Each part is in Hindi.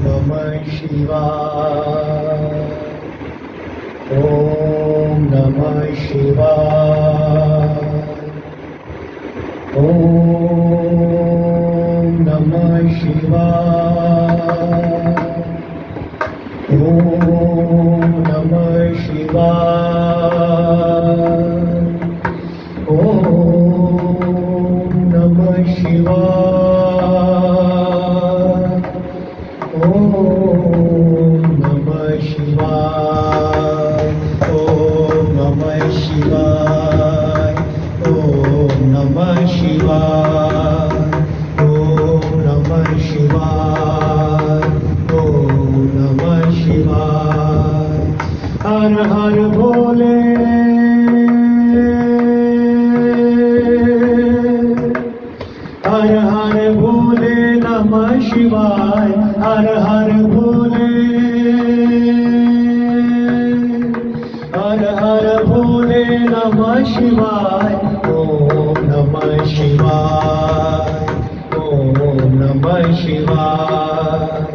नमः शिवाय। ओम नमः शिवाय। ओम नमः शिवाय। ओम नमः शिवाय। ओम नमः शिवाय। ओम नमः शिवाय। ओम नमः शिवाय। ओम नमः शिवाय। ओम नमः शिवाय। ओम नमः शिवाय। हर हर भोले। हर हर भोले नमः शिवाय। हर हर भोले। हर हर भोले नमः शिवाय। ओम नमः शिवाय। ओम नमः शिवाय।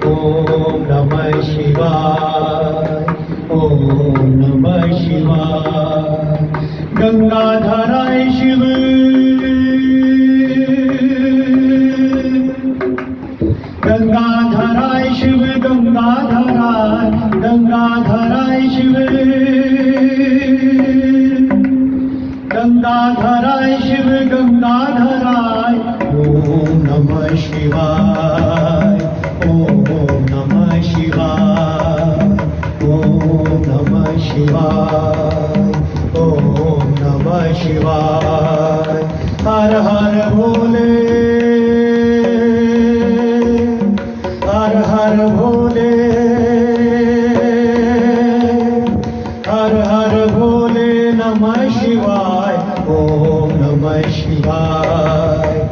ओम नमः शिवाय। ओम नमः शिवाय। गंगाधराय शिव। गंगाधराय शिव। गंगाधराय। गंगाधराय शिव। गंगाधराय शिव। गंगाधराय। ओम नमः शिवाय। ओम नमः शिवाय। ओम नमः शिवाय। ओम नमः शिवाय। हर हर भोले। हर हर भोले। हर हर भोले नमः शिवाय। ओम नमः शिवाय।